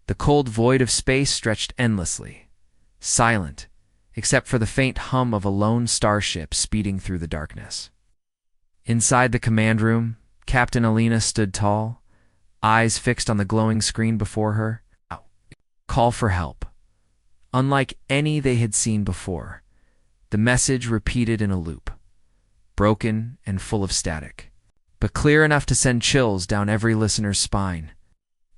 The cold void of space stretched endlessly, silent, except for the faint hum of a lone starship speeding through the darkness. Inside the command room, Captain Alina stood tall, eyes fixed on the glowing screen before her. Call for help. Unlike any they had seen before, the message repeated in a loop, broken and full of static, but clear enough to send chills down every listener's spine.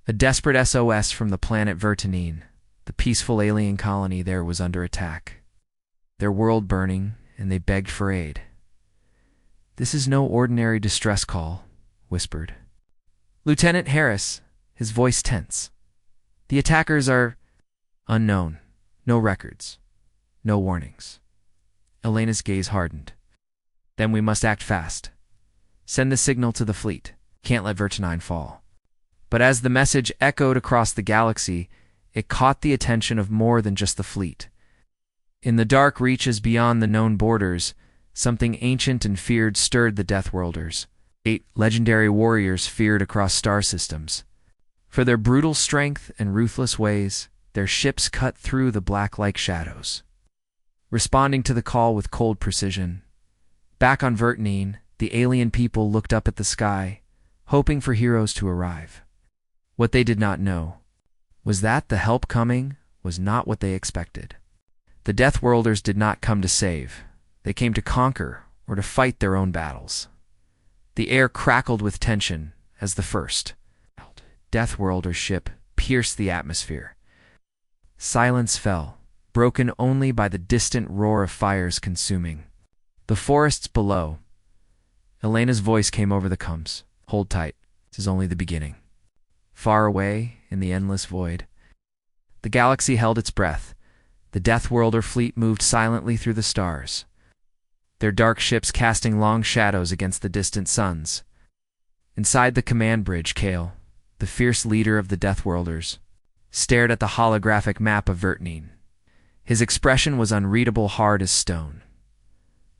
A desperate SOS from the planet Vertanine. The peaceful alien colony there was under attack. Their world burning, and they begged for aid. "This is no ordinary distress call," whispered Lieutenant Harris, his voice tense. "The attackers are unknown. No records. No warnings." Elena's gaze hardened. "Then we must act fast. Send the signal to the fleet. Can't let Vertanine fall." But as the message echoed across the galaxy, it caught the attention of more than just the fleet. In the dark reaches beyond the known borders, something ancient and feared stirred the Deathworlders. 8 legendary warriors feared across star systems. For their brutal strength and ruthless ways, their ships cut through the black-like shadows, responding to the call with cold precision. Back on Vertanine, the alien people looked up at the sky, hoping for heroes to arrive. What they did not know was that the help coming was not what they expected. The Deathworlders did not come to save. They came to conquer or to fight their own battles. The air crackled with tension as the first Deathworlder ship pierced the atmosphere. Silence fell, broken only by the distant roar of fires consuming the forests below. Elena's voice came over the comms. "Hold tight. This is only the beginning." Far away, in the endless void, the galaxy held its breath. The Deathworlder fleet moved silently through the stars, their dark ships casting long shadows against the distant suns. Inside the command bridge, Kale, the fierce leader of the Deathworlders, stared at the holographic map of Vertanine. His expression was unreadable, hard as stone.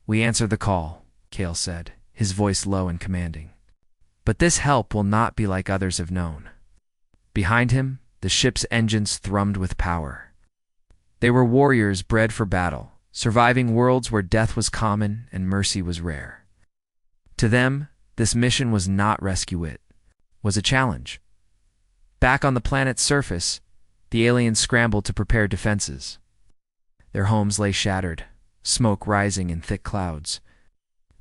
"We answer the call," Kale said, his voice low and commanding. "But this help will not be like others have known." Behind him, the ship's engines thrummed with power. They were warriors bred for battle, surviving worlds where death was common and mercy was rare. To them, this mission was not rescue, it was a challenge. Back on the planet's surface, the aliens scrambled to prepare defenses. Their homes lay shattered, smoke rising in thick clouds.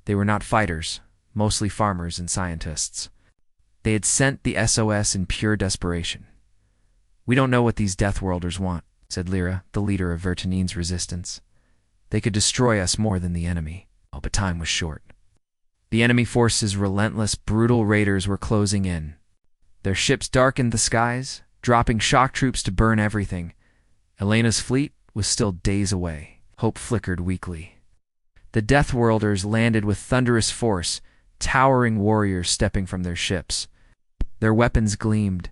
They were not fighters, mostly farmers and scientists. They had sent the SOS in pure desperation. "We don't know what these Deathworlders want," said Lyra, the leader of Vertanine's resistance. "They could destroy us more than the enemy." But time was short. The enemy forces' relentless, brutal raiders were closing in. Their ships darkened the skies, dropping shock troops to burn everything. Elena's fleet was still days away. Hope flickered weakly. The Deathworlders landed with thunderous force, towering warriors stepping from their ships. Their weapons gleamed,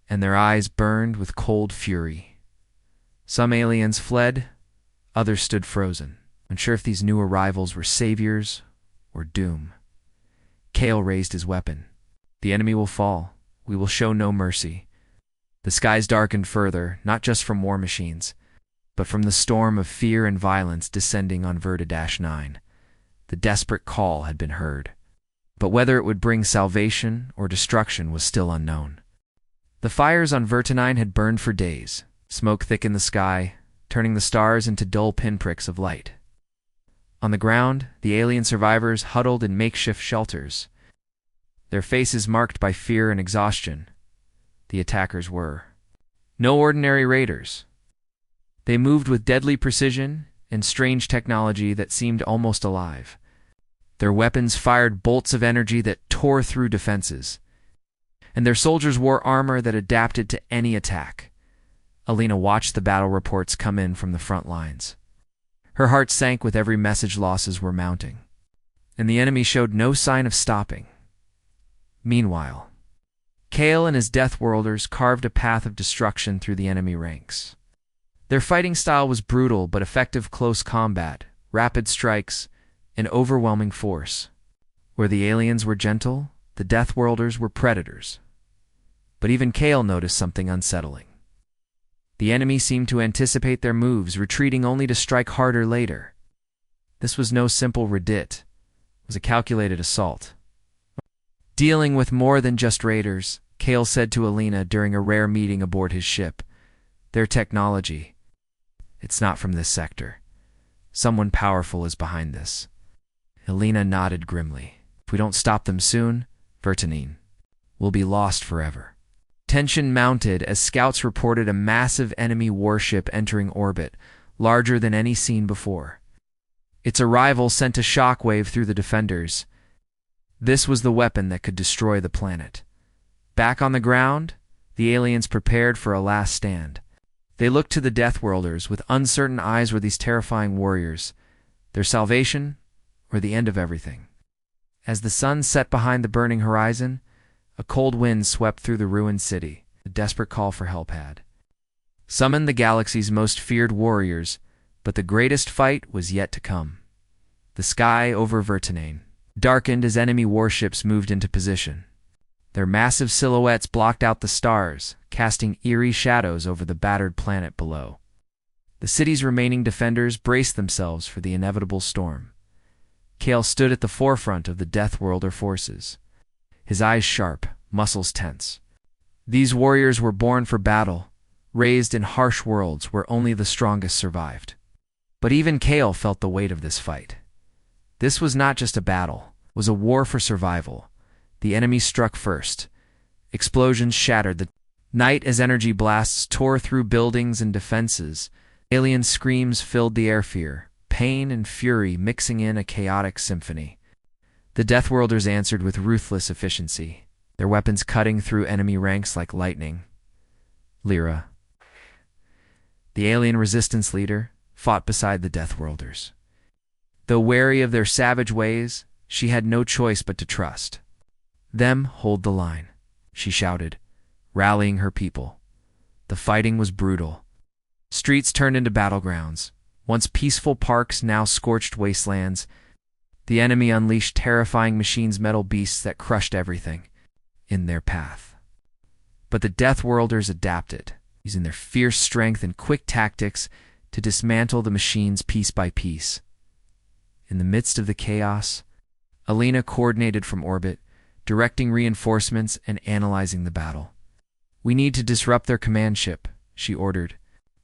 and their eyes burned with cold fury. Some aliens fled, others stood frozen, unsure if these new arrivals were saviors or doom. Kale raised his weapon. "The enemy will fall. We will show no mercy." The skies darkened further, not just from war machines, but from the storm of fear and violence descending on Verta-9. The desperate call had been heard, but whether it would bring salvation or destruction was still unknown. The fires on Vertanine had burned for days. Smoke thickened the sky, turning the stars into dull pinpricks of light. On the ground, the alien survivors huddled in makeshift shelters, their faces marked by fear and exhaustion. The attackers were no ordinary raiders. They moved with deadly precision and strange technology that seemed almost alive. Their weapons fired bolts of energy that tore through defenses, and their soldiers wore armor that adapted to any attack. Alina watched the battle reports come in from the front lines. Her heart sank with every message. Losses were mounting, and the enemy showed no sign of stopping. Meanwhile, Kale and his Deathworlders carved a path of destruction through the enemy ranks. Their fighting style was brutal but effective: close combat, rapid strikes, and overwhelming force. Where the aliens were gentle, the Deathworlders were predators. But even Kale noticed something unsettling. The enemy seemed to anticipate their moves, retreating only to strike harder later. This was no simple redit. It was a calculated assault. Dealing with more than just raiders, Kale said to Alina during a rare meeting aboard his ship. Their technology. It's not from this sector. Someone powerful is behind this. Alina nodded grimly. If we don't stop them soon, Vertanine, we'll be lost forever. Tension mounted as scouts reported a massive enemy warship entering orbit, larger than any seen before. Its arrival sent a shockwave through the defenders. This was the weapon that could destroy the planet. Back on the ground, the aliens prepared for a last stand. They looked to the Deathworlders with uncertain eyes. Were these terrifying warriors their salvation or the end of everything? As the sun set behind the burning horizon, a cold wind swept through the ruined city. A desperate call for help had summoned the galaxy's most feared warriors, but the greatest fight was yet to come. The sky over Vertanane darkened as enemy warships moved into position. Their massive silhouettes blocked out the stars, casting eerie shadows over the battered planet below. The city's remaining defenders braced themselves for the inevitable storm. Kale stood at the forefront of the Deathworlder forces, his eyes sharp, muscles tense. These warriors were born for battle, raised in harsh worlds where only the strongest survived. But even Kale felt the weight of this fight. This was not just a battle, it was a war for survival. The enemy struck first. Explosions shattered the night as energy blasts tore through buildings and defenses. Alien screams filled the air, fear, pain, and fury mixing in a chaotic symphony. The Deathworlders answered with ruthless efficiency, their weapons cutting through enemy ranks like lightning. Lyra, the alien resistance leader, fought beside the Deathworlders. Though wary of their savage ways, she had no choice but to trust them. Hold the line, she shouted, rallying her people. The fighting was brutal. Streets turned into battlegrounds. Once peaceful parks, now scorched wastelands. The enemy unleashed terrifying machines, metal beasts that crushed everything in their path. But the Deathworlders adapted, using their fierce strength and quick tactics to dismantle the machines piece by piece. In the midst of the chaos, Alina coordinated from orbit, directing reinforcements and analyzing the battle. We need to disrupt their command ship, she ordered.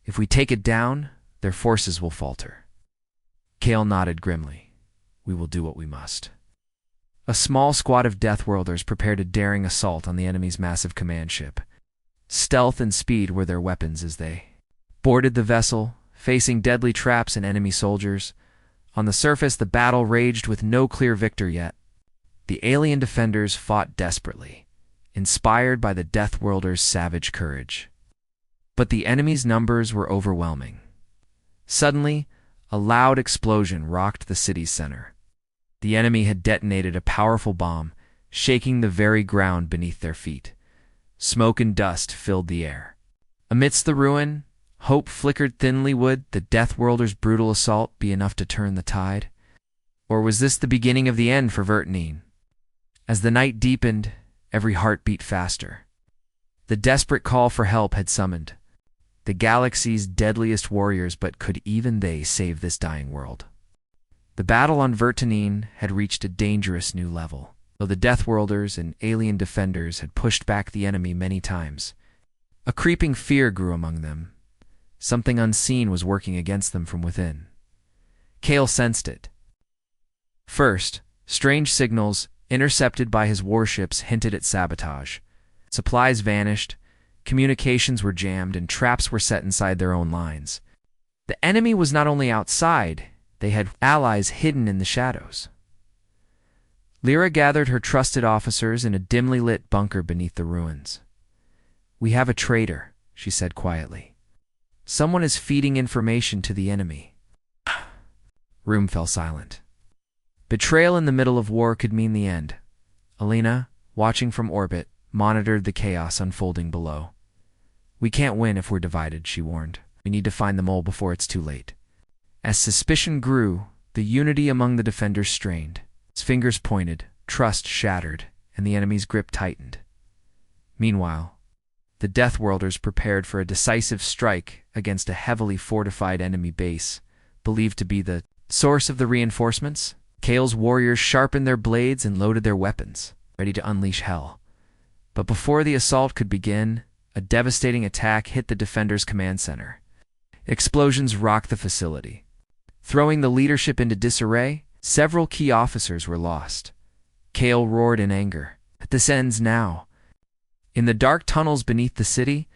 If we take it down, their forces will falter. Kale nodded grimly. We will do what we must. A small squad of Deathworlders prepared a daring assault on the enemy's massive command ship. Stealth and speed were their weapons as they boarded the vessel, facing deadly traps and enemy soldiers. On the surface, the battle raged with no clear victor yet. The alien defenders fought desperately, inspired by the Deathworlders' savage courage. But the enemy's numbers were overwhelming. Suddenly, a loud explosion rocked the city's center. The enemy had detonated a powerful bomb, shaking the very ground beneath their feet. Smoke and dust filled the air. Amidst the ruin, hope flickered thinly. Would the Deathworlders' brutal assault be enough to turn the tide? Or was this the beginning of the end for Vertanine? As the night deepened, every heart beat faster. The desperate call for help had summoned the galaxy's deadliest warriors, but could even they save this dying world? The battle on Vertanine had reached a dangerous new level. Though the Deathworlders and alien defenders had pushed back the enemy many times, a creeping fear grew among them. Something unseen was working against them from within. Kale sensed it. First, strange signals intercepted by his warships hinted at sabotage. Supplies vanished, communications were jammed, and traps were set inside their own lines. The enemy was not only outside, they had allies hidden in the shadows. Lyra gathered her trusted officers in a dimly lit bunker beneath the ruins. "We have a traitor," she said quietly. "Someone is feeding information to the enemy." Room fell silent. Betrayal in the middle of war could mean the end. Alina, watching from orbit, monitored the chaos unfolding below. "We can't win if we're divided," she warned. "We need to find the mole before it's too late." As suspicion grew, the unity among the defenders strained. Its fingers pointed, trust shattered, and the enemy's grip tightened. Meanwhile, The Deathworlders prepared for a decisive strike against a heavily fortified enemy base, believed to be the source of the reinforcements. Kale's warriors sharpened their blades and loaded their weapons, ready to unleash hell. But before the assault could begin, a devastating attack hit the defenders' command center. Explosions rocked the facility. Throwing the leadership into disarray, several key officers were lost. Kale roared in anger. "This ends now." In the dark tunnels beneath the city,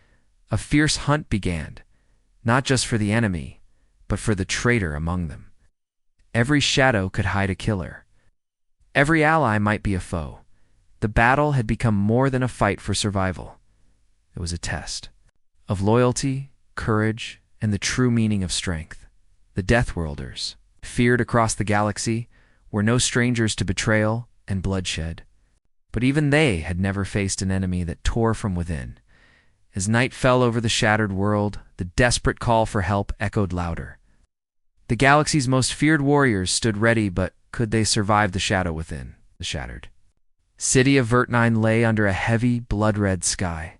a fierce hunt began, not just for the enemy, but for the traitor among them. Every shadow could hide a killer. Every ally might be a foe. The battle had become more than a fight for survival. It was a test of loyalty, courage, and the true meaning of strength. The Deathworlders, feared across the galaxy, were no strangers to betrayal and bloodshed. But even they had never faced an enemy that tore from within. As night fell over the shattered world, the desperate call for help echoed louder. The galaxy's most feared warriors stood ready, but could they survive the shadow within the shattered city of Vertnine lay under a heavy, blood-red sky.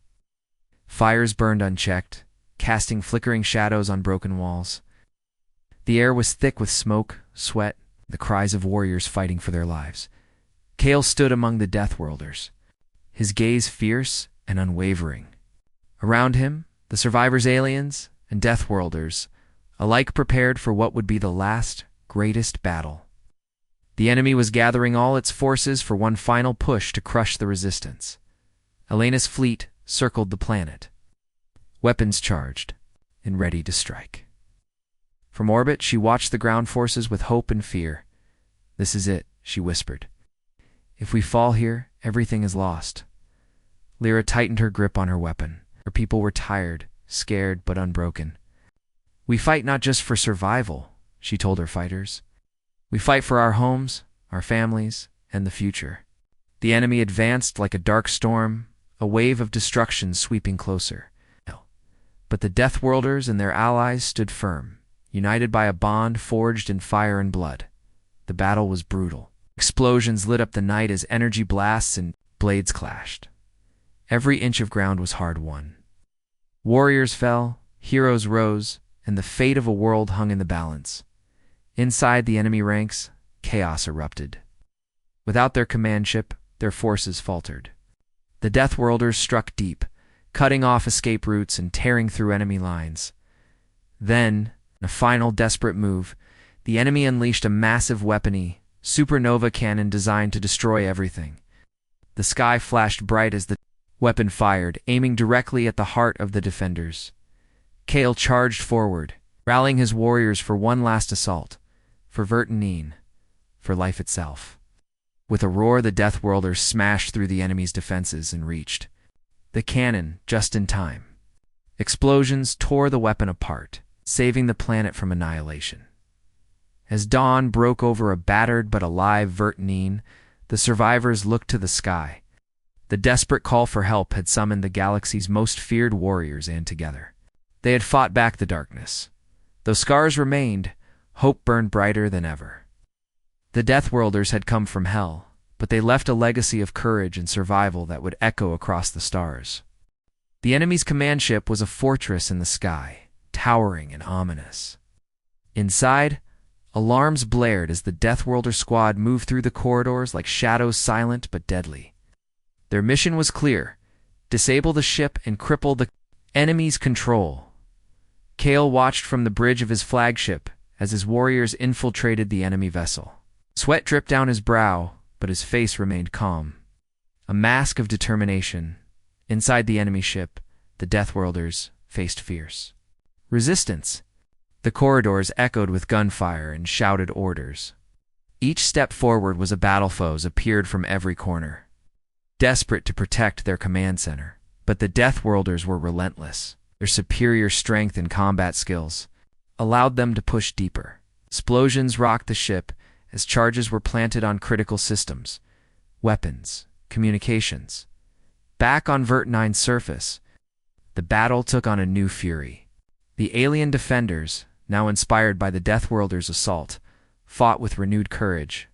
Fires burned unchecked, casting flickering shadows on broken walls. The air was thick with smoke, sweat, the cries of warriors fighting for their lives. Kale stood among the Deathworlders, his gaze fierce and unwavering. Around him, the survivors' aliens and Deathworlders, alike prepared for what would be the last, greatest battle. The enemy was gathering all its forces for one final push to crush the resistance. Elena's fleet circled the planet, weapons charged and ready to strike. From orbit, she watched the ground forces with hope and fear. "This is it," she whispered. "If we fall here, everything is lost." Lyra tightened her grip on her weapon. Her people were tired, scared, but unbroken. "We fight not just for survival," she told her fighters. "We fight for our homes, our families, and the future." The enemy advanced like a dark storm, a wave of destruction sweeping closer. But the Deathworlders and their allies stood firm, united by a bond forged in fire and blood. The battle was brutal. Explosions lit up the night as energy blasts and blades clashed. Every inch of ground was hard won. Warriors fell, heroes rose, and the fate of a world hung in the balance. Inside the enemy ranks, chaos erupted. Without their command ship, their forces faltered. The Deathworlders struck deep, cutting off escape routes and tearing through enemy lines. Then, in a final desperate move, the enemy unleashed a massive weaponry, supernova cannon designed to destroy everything. The sky flashed bright as the weapon fired, aiming directly at the heart of the defenders. Kale charged forward, rallying his warriors for one last assault, for Vertnine, for life itself. With a roar, the Deathworlders smashed through the enemy's defenses and reached the cannon just in time. Explosions tore the weapon apart, saving the planet from annihilation. As dawn broke over a battered but alive Vertnine, the survivors looked to the sky. The desperate call for help had summoned the galaxy's most feared warriors and together. They had fought back the darkness. Though scars remained, hope burned brighter than ever. The Deathworlders had come from hell, but they left a legacy of courage and survival that would echo across the stars. The enemy's command ship was a fortress in the sky, towering and ominous. Inside, alarms blared as the Deathworlder squad moved through the corridors like shadows silent but deadly. Their mission was clear: disable the ship and cripple the enemy's control. Kale watched from the bridge of his flagship as his warriors infiltrated the enemy vessel. Sweat dripped down his brow, but his face remained calm. A mask of determination. Inside the enemy ship, the Deathworlders faced fierce resistance. The corridors echoed with gunfire and shouted orders. Each step forward was a battle foes appeared from every corner, desperate to protect their command center. But the Deathworlders were relentless. Their superior strength and combat skills allowed them to push deeper. Explosions rocked the ship as charges were planted on critical systems, weapons, communications. Back on Vertnine's surface, the battle took on a new fury. The alien defenders, now inspired by the Deathworlders' assault, fought with renewed courage.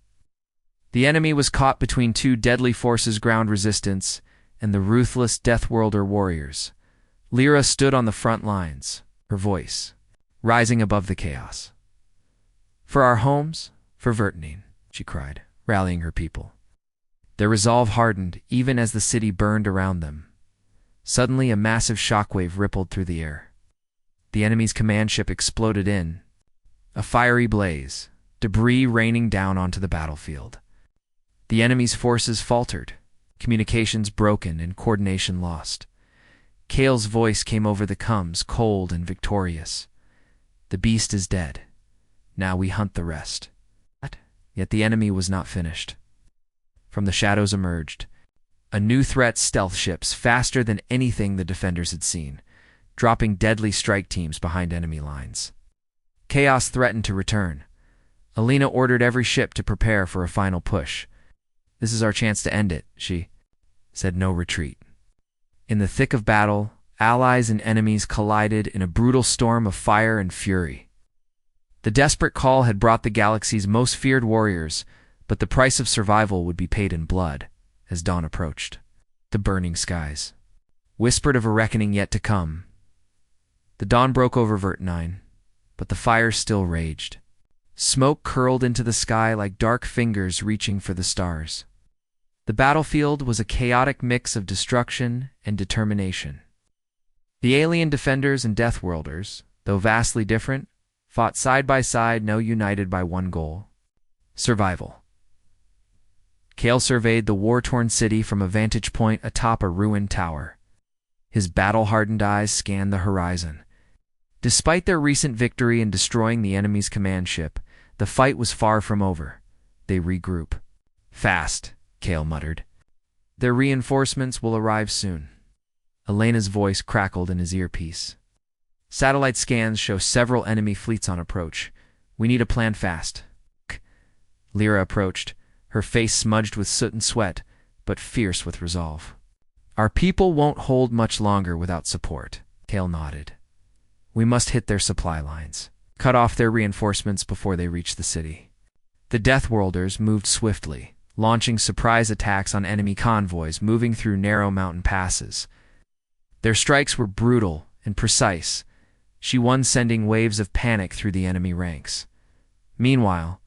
The enemy was caught between two deadly forces: ground resistance and the ruthless Deathworlder warriors. Lyra stood on the front lines, her voice rising above the chaos. "For our homes, for Vertanine," she cried, rallying her people. Their resolve hardened even as the city burned around them. Suddenly, a massive shockwave rippled through the air. The enemy's command ship exploded in a fiery blaze, debris raining down onto the battlefield. The enemy's forces faltered, communications broken and coordination lost. Kale's voice came over the coms, cold and victorious. "The beast is dead. Now we hunt the rest." Yet the enemy was not finished. From the shadows emerged a new threat: stealth ships faster than anything the defenders had seen, dropping deadly strike teams behind enemy lines. Chaos threatened to return. Alina ordered every ship to prepare for a final push. "This is our chance to end it," she said. "No retreat." In the thick of battle, allies and enemies collided in a brutal storm of fire and fury. The desperate call had brought the galaxy's most feared warriors, but the price of survival would be paid in blood as dawn approached. The burning skies whispered of a reckoning yet to come. The dawn broke over Vertanine, but the fires still raged. Smoke curled into the sky like dark fingers reaching for the stars. The battlefield was a chaotic mix of destruction and determination. The alien defenders and Deathworlders, though vastly different, fought side by side, now united by one goal: survival. Kale surveyed the war-torn city from a vantage point atop a ruined tower. His battle-hardened eyes scanned the horizon. Despite their recent victory in destroying the enemy's command ship, the fight was far from over. They regroup. "Fast," Kale muttered. "Their reinforcements will arrive soon." Elena's voice crackled in his earpiece. "Satellite scans show several enemy fleets on approach. We need a plan fast." Lyra approached, her face smudged with soot and sweat, but fierce with resolve. "Our people won't hold much longer without support." Kale nodded. "We must hit their supply lines, cut off their reinforcements before they reach the city." The Deathworlders moved swiftly, launching surprise attacks on enemy convoys moving through narrow mountain passes. Their strikes were brutal and precise, one sending waves of panic through the enemy ranks. Meanwhile,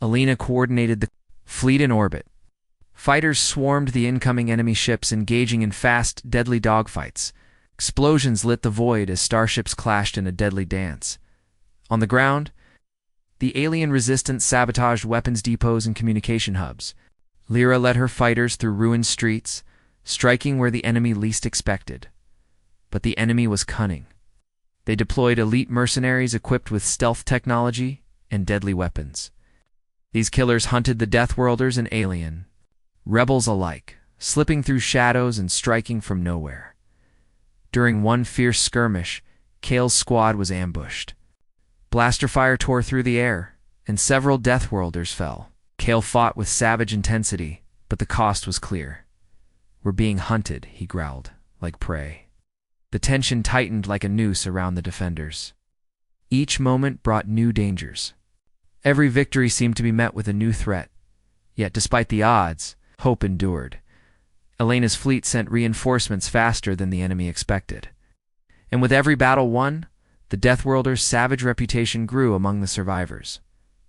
Alina coordinated the fleet in orbit. Fighters swarmed the incoming enemy ships, engaging in fast, deadly dogfights. Explosions lit the void as starships clashed in a deadly dance. On the ground, the alien resistance sabotaged weapons depots and communication hubs. Lyra led her fighters through ruined streets, striking where the enemy least expected. But the enemy was cunning. They deployed elite mercenaries equipped with stealth technology and deadly weapons. These killers hunted the Deathworlders and alien, rebels alike, slipping through shadows and striking from nowhere. During one fierce skirmish, Kale's squad was ambushed. Blaster fire tore through the air, and several Deathworlders fell. Kale fought with savage intensity, but the cost was clear. "We're being hunted," he growled, "like prey." The tension tightened like a noose around the defenders. Each moment brought new dangers. Every victory seemed to be met with a new threat. Yet despite the odds, hope endured. Elena's fleet sent reinforcements faster than the enemy expected. And with every battle won, the Deathworlders' savage reputation grew among the survivors.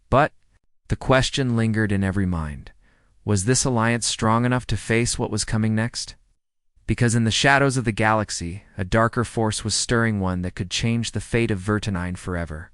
But the question lingered in every mind: was this alliance strong enough to face what was coming next? Because in the shadows of the galaxy, a darker force was stirring, one that could change the fate of Vertanine forever.